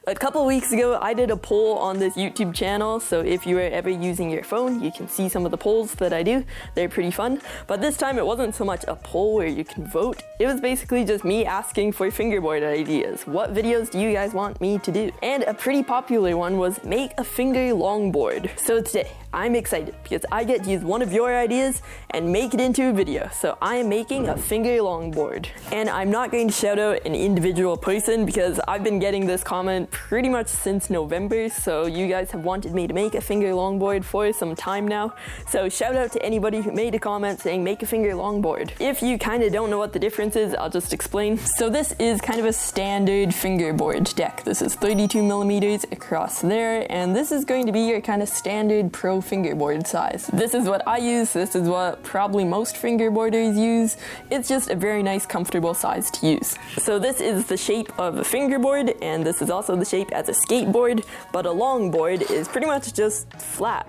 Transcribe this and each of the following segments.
A couple weeks ago, I did a poll on this YouTube channel, so if you are ever using your phone, you can see some of the polls that I do. They're pretty fun. But this time it wasn't so much a poll where you can vote. It was basically just me asking for fingerboard ideas. What videos do you guys want me to do? And a pretty popular one was make a finger longboard. So today, I'm excited because I get to use one of your ideas and make it into a video. So I am making a finger longboard. And I'm not going to shout out an individual person because I've been getting this comment pretty much since November. So you guys have wanted me to make a finger longboard for some time now. So shout out to anybody who made a comment saying make a finger longboard. If you kind of don't know what the difference is, I'll just explain. So this is kind of a standard fingerboard deck. This is 32 millimeters across there, and this is going to be your kind of standard pro fingerboard size. This is what I use. This is what probably most fingerboarders use. It's just a very nice, comfortable size to use. So this is the shape of a fingerboard, and this is also the shape as a skateboard, but a longboard is pretty much just flat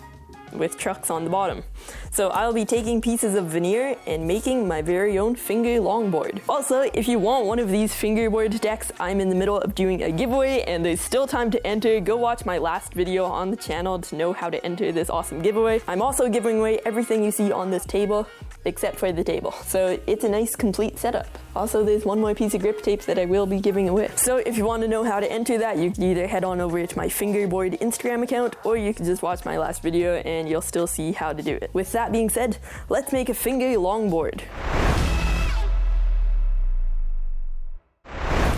with trucks on the bottom. So I'll be taking pieces of veneer and making my very own finger longboard. Also, if you want one of these fingerboard decks, I'm in the middle of doing a giveaway and there's still time to enter. Go watch my last video on the channel to know how to enter this awesome giveaway. I'm also giving away everything you see on this table, except for the table. So it's a nice complete setup. Also, there's one more piece of grip tape that I will be giving away. So if you want to know how to enter that, you can either head on over to my fingerboard Instagram account, or you can just watch my last video and you'll still see how to do it. With that being said, let's make a finger longboard.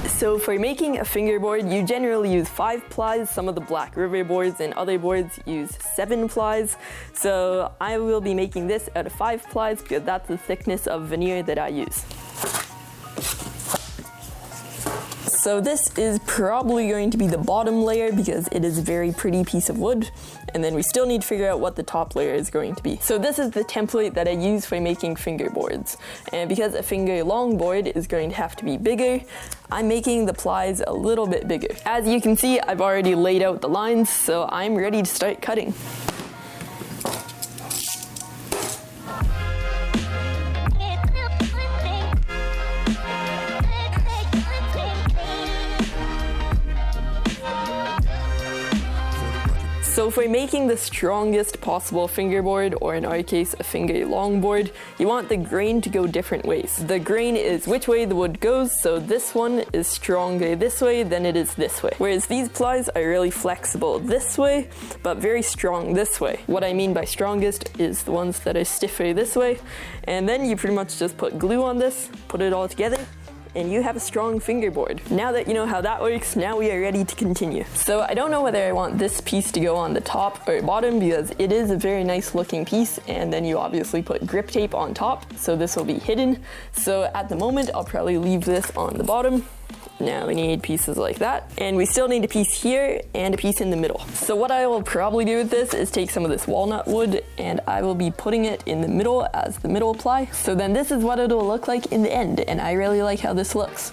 So for making a fingerboard, you generally use 5 plies. Some of the Black River boards and other boards use 7 plies. So I will be making this out of 5 plies because that's the thickness of veneer that I use. So this is probably going to be the bottom layer because it is a very pretty piece of wood. And then we still need to figure out what the top layer is going to be. So this is the template that I use for making fingerboards. And because a finger longboard is going to have to be bigger, I'm making the plies a little bit bigger. As you can see, I've already laid out the lines, so I'm ready to start cutting. So for making the strongest possible fingerboard, or in our case a finger longboard, you want the grain to go different ways. The grain is which way the wood goes, so this one is stronger this way than it is this way. Whereas these plies are really flexible this way, but very strong this way. What I mean by strongest is the ones that are stiffer this way. And then you pretty much just put glue on this, put it all together, and you have a strong fingerboard. Now that you know how that works, now we are ready to continue. So I don't know whether I want this piece to go on the top or bottom because it is a very nice looking piece, and then you obviously put grip tape on top, so this will be hidden. So at the moment, I'll probably leave this on the bottom. Now we need pieces like that, and we still need a piece here and a piece in the middle. So what I will probably do with this is take some of this walnut wood and I will be putting it in the middle as the middle ply. So then this is what it'll look like in the end, and I really like how this looks.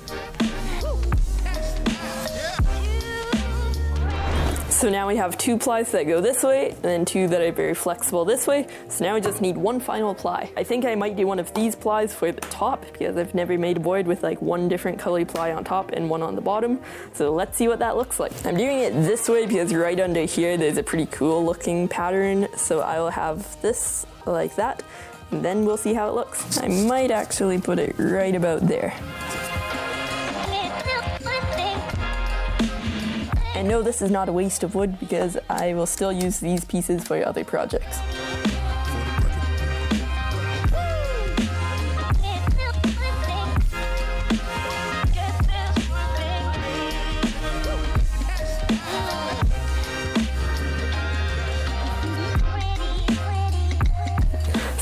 So now we have 2 plies that go this way, and then 2 that are very flexible this way. So now we just need 1 final ply. I think I might do one of these plies for the top because I've never made a board with like 1 different color ply on top and 1 on the bottom. So let's see what that looks like. I'm doing it this way because right under here there's a pretty cool looking pattern. So I will have this like that, and then we'll see how it looks. I might actually put it right about there. And no, this is not a waste of wood because I will still use these pieces for other projects.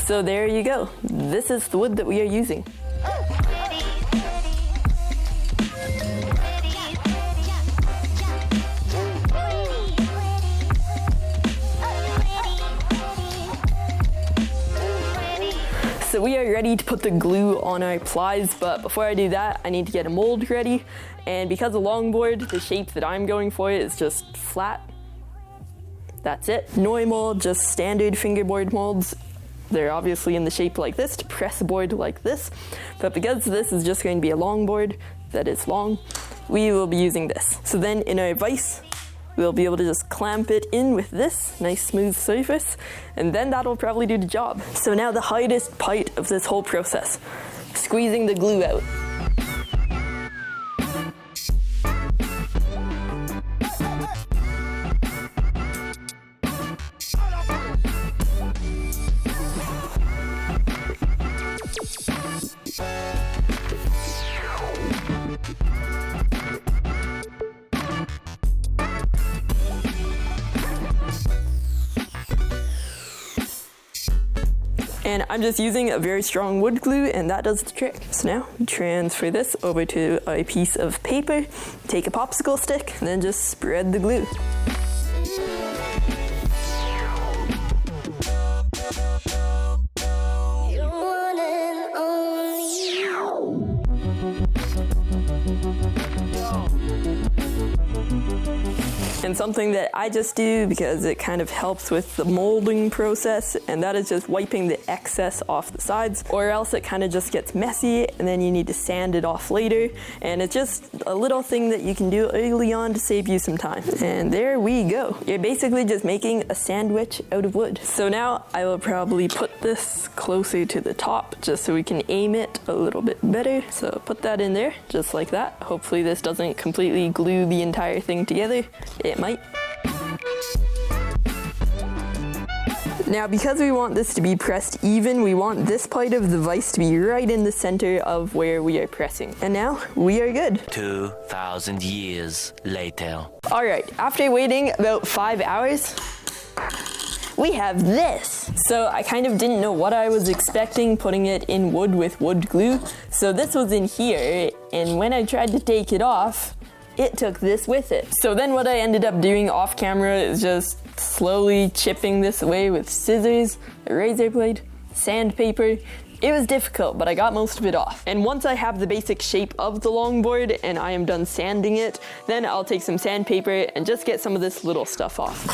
So there you go. This is the wood that we are using. So we are ready to put the glue on our plies, but before I do that, I need to get a mold ready. And because of longboard, the shape that I'm going for is just flat. That's it. Normal, just standard fingerboard molds. They're obviously in the shape like this to press a board like this. But because this is just going to be a longboard that is long, we will be using this. So then in our vise, we'll be able to just clamp it in with this nice smooth surface, and then that'll probably do the job. So now the hardest part of this whole process, squeezing the glue out. And I'm just using a very strong wood glue, and that does the trick. So now we transfer this over to a piece of paper, take a popsicle stick, and then just spread the glue. And something that I just do because it kind of helps with the molding process, and that is just wiping the excess off the sides, or else it kind of just gets messy and then you need to sand it off later. And it's just a little thing that you can do early on to save you some time. And there we go. You're basically just making a sandwich out of wood. So now I will probably put this closer to the top just so we can aim it a little bit better. So put that in there just like that. Hopefully this doesn't completely glue the entire thing together. It might. Now, because we want this to be pressed even, we want this part of the vise to be right in the center of where we are pressing. And now we are good. 2,000 years later. All right, after waiting about 5 hours, we have this. So I kind of didn't know what I was expecting putting it in wood with wood glue. So this was in here, and when I tried to take it off, it took this with it. So then what I ended up doing off camera is just slowly chipping this away with scissors, a razor blade, sandpaper. It was difficult, but I got most of it off. And once I have the basic shape of the longboard and I am done sanding it, then I'll take some sandpaper and just get some of this little stuff off.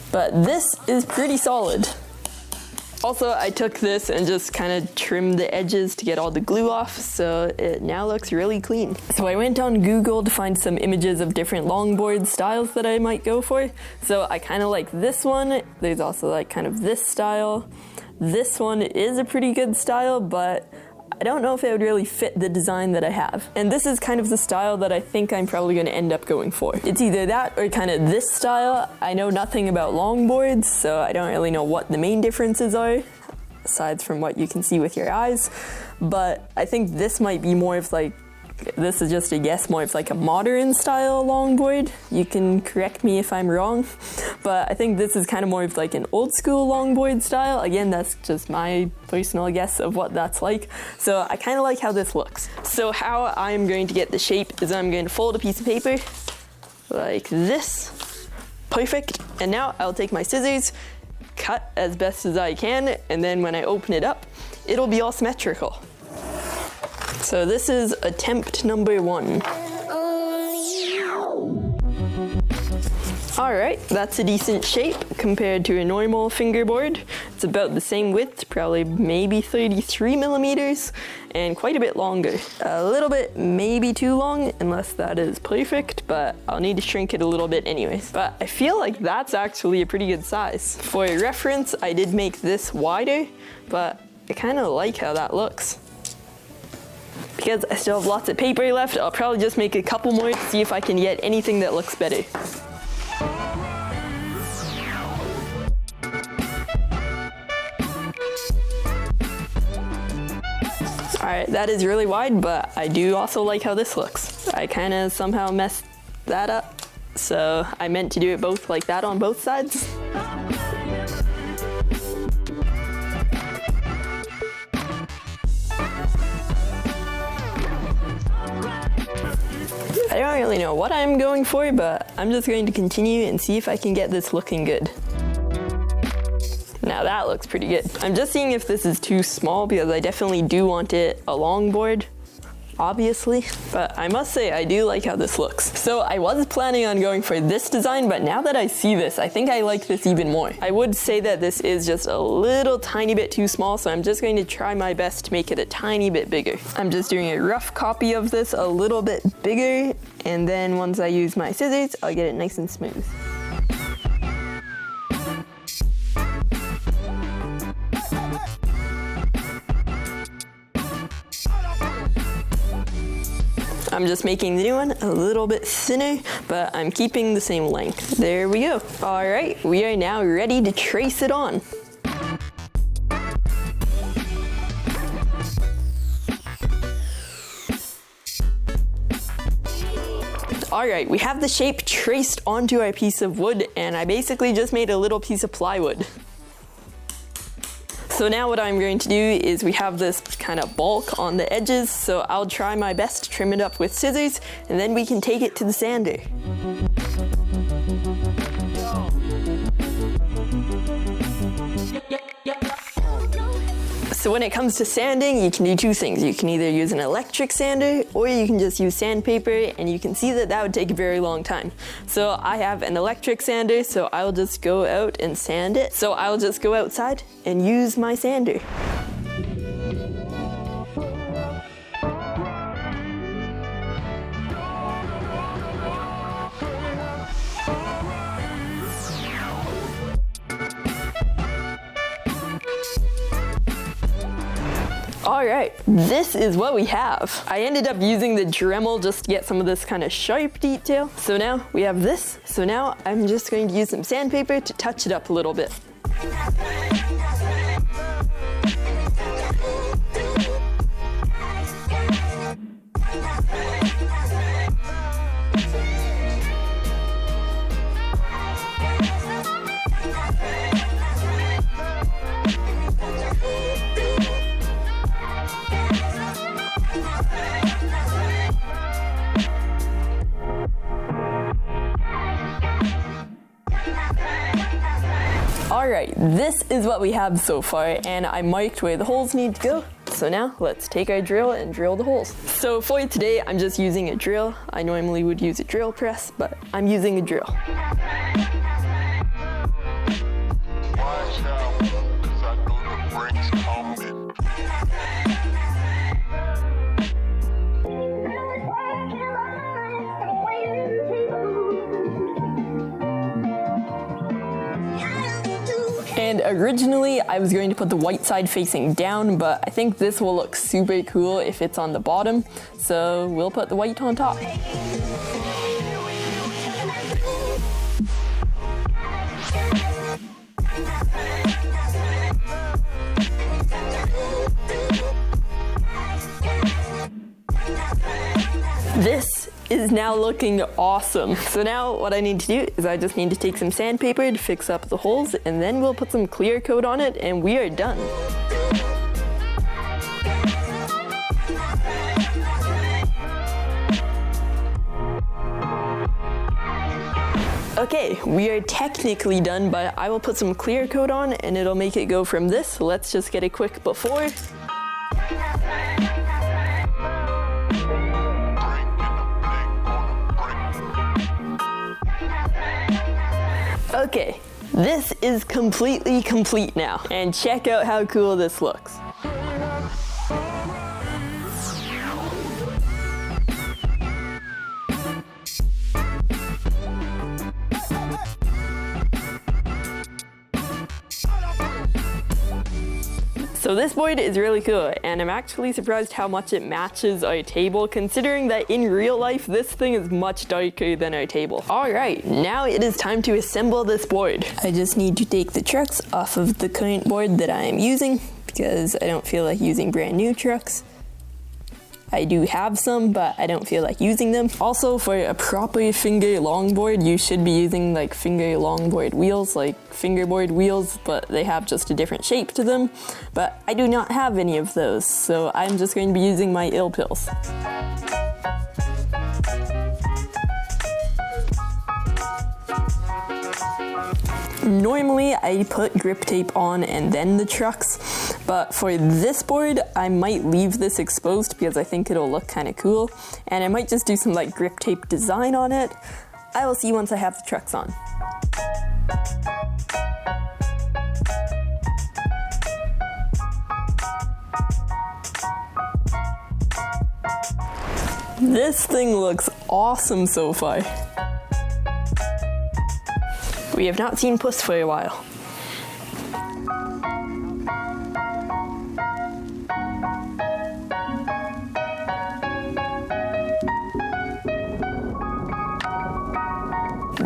But this is pretty solid. Also, I took this and just kind of trimmed the edges to get all the glue off, so it now looks really clean. So I went on Google to find some images of different longboard styles that I might go for. So I kind of like this one. There's also like kind of this style. This one is a pretty good style, but I don't know if it would really fit the design that I have. And this is kind of the style that I think I'm probably going to end up going for. It's either that or kind of this style. I know nothing about longboards, so I don't really know what the main differences are, aside from what you can see with your eyes. But I think this might be more of like, this is just a guess, more of like a modern style longboard. You can correct me if I'm wrong, but I think this is kind of more of like an old school longboard style. Again, that's just my personal guess of what that's like. So I kind of like how this looks. So how I'm going to get the shape is I'm going to fold a piece of paper like this. Perfect. And now I'll take my scissors, cut as best as I can, and then when I open it up, it'll be all symmetrical. So this is attempt number 1. All right, that's a decent shape compared to a normal fingerboard. It's about the same width, probably maybe 33 millimeters, and quite a bit longer. A little bit maybe too long, unless that is perfect, but I'll need to shrink it a little bit anyways. But I feel like that's actually a pretty good size. For reference, I did make this wider, but I kind of like how that looks. Because I still have lots of paper left, I'll probably just make a couple more to see if I can get anything that looks better. Alright, that is really wide, but I do also like how this looks. I kind of somehow messed that up, so I meant to do it both like that on both sides. I don't really know what I'm going for, but I'm just going to continue and see if I can get this looking good. Now that looks pretty good. I'm just seeing if this is too small because I definitely do want it a longboard. obviously, but I must say I do like how this looks. So I was planning on going for this design, but now that I see this, I think I like this even more. I would say that this is just a little tiny bit too small, so I'm just going to try my best to make it a tiny bit bigger. I'm just doing a rough copy of this a little bit bigger, and then once I use my scissors, I'll get it nice and smooth. I'm just making the new one a little bit thinner, but I'm keeping the same length. There we go. All right, we are now ready to trace it on. All right, we have the shape traced onto our piece of wood, and I basically just made a little piece of plywood. So now what I'm going to do is we have this kind of bulk on the edges, so I'll try my best to trim it up with scissors, and then we can take it to the sander. So when it comes to sanding, you can do two things. You can either use an electric sander, or you can just use sandpaper, and you can see that that would take a very long time. So I have an electric sander, so I'll just go out and sand it. So I'll just go outside and use my sander. All right, this is what we have. I ended up using the Dremel just to get some of this kind of sharp detail. So now we have this. So now I'm just going to use some sandpaper to touch it up a little bit. All right, this is what we have so far, and I marked where the holes need to go. So now let's take our drill and drill the holes. So for today, I'm just using a drill. I normally would use a drill press, but I'm using a drill. Watch out, 'cause I know the break's coming. And originally I was going to put the white side facing down, but I think this will look super cool if it's on the bottom. So we'll put the white on top. This is now looking awesome. So now what I need to do is I just need to take some sandpaper to fix up the holes, and then we'll put some clear coat on it and we are done. Okay, we are technically done, but I will put some clear coat on and it'll make it go from this. So let's just get a quick before. Okay, this is completely complete now, and check out how cool this looks. So this board is really cool, and I'm actually surprised how much it matches our table, considering that in real life, this thing is much darker than our table. All right, now it is time to assemble this board. I just need to take the trucks off of the current board that I am using, because I don't feel like using brand new trucks. I do have some, but I don't feel like using them. Also, for a proper finger longboard, you should be using like finger longboard wheels, like fingerboard wheels, but they have just a different shape to them. But I do not have any of those, so I'm just going to be using my ill pills. Normally I put grip tape on and then the trucks, But for this board, I might leave this exposed because I think it'll look kind of cool. And I might just do some like grip tape design on it. I will see once I have the trucks on. This thing looks awesome so far. We have not seen Puss for a while.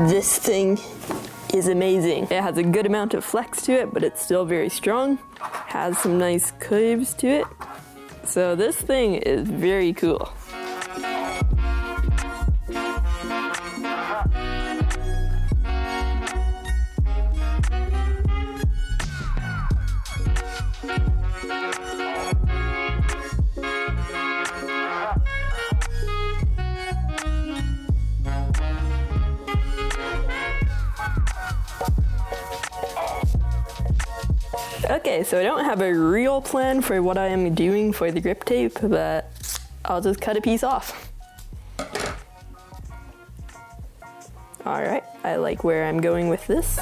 This thing is amazing. It has a good amount of flex to it, but it's still very strong. Has some nice curves to it. So this thing is very cool. Okay, so I don't have a real plan for what I am doing for the grip tape, but I'll just cut a piece off. Alright, I like where I'm going with this.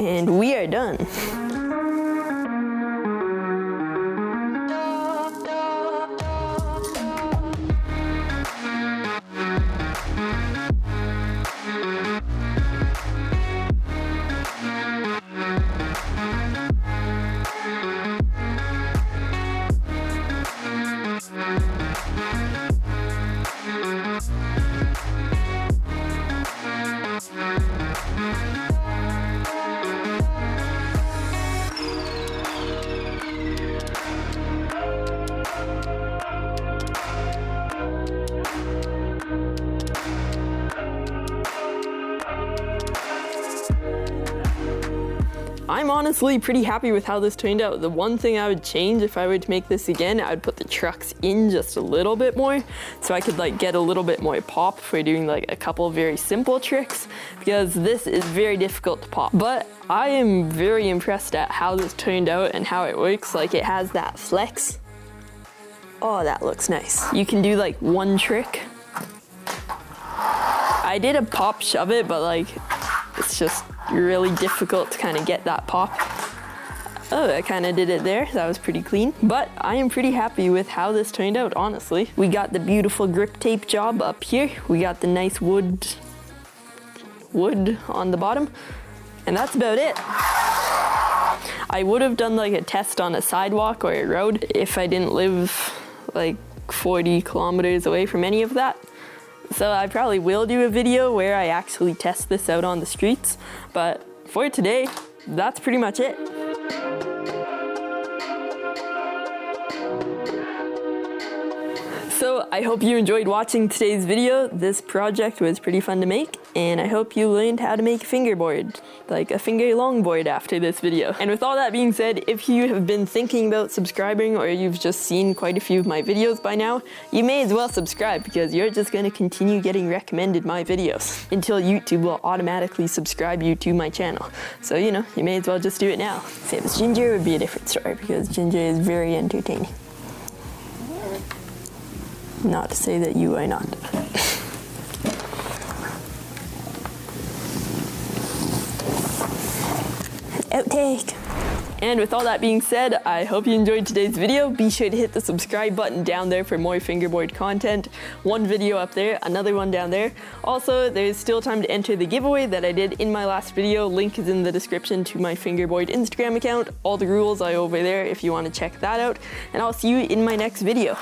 And we are done. I'm honestly pretty happy with how this turned out. The one thing I would change if I were to make this again, I would put the trucks in just a little bit more so I could like get a little bit more pop for doing like a couple of very simple tricks, because this is very difficult to pop. But I am very impressed at how this turned out and how it works. Like, it has that flex. Oh, that looks nice. You can do like one trick. I did a pop shove it, but like it's just really difficult to kind of get that pop. Oh, I kind of did it there. That was pretty clean. But I am pretty happy with how this turned out, honestly. We got the beautiful grip tape job up here. We got the nice wood on the bottom. And that's about it. I would have done like a test on a sidewalk or a road if I didn't live like 40 kilometers away from any of that. So I probably will do a video where I actually test this out on the streets, but for today, that's pretty much it. So I hope you enjoyed watching today's video. This project was pretty fun to make, and I hope you learned how to make a fingerboard, like a finger longboard, after this video. And with all that being said, if you have been thinking about subscribing, or you've just seen quite a few of my videos by now, you may as well subscribe, because you're just going to continue getting recommended my videos until YouTube will automatically subscribe you to my channel. So, you know, you may as well just do it now. If it was Ginger, it would be a different story, because Ginger is very entertaining. Not to say that you are not. Outtake. And with all that being said, I hope you enjoyed today's video. Be sure to hit the subscribe button down there for more fingerboard content. One video up there, another one down there. Also, there's still time to enter the giveaway that I did in my last video. Link is in the description to my Fingerboard Instagram account. All the rules are over there if you want to check that out. And I'll see you in my next video.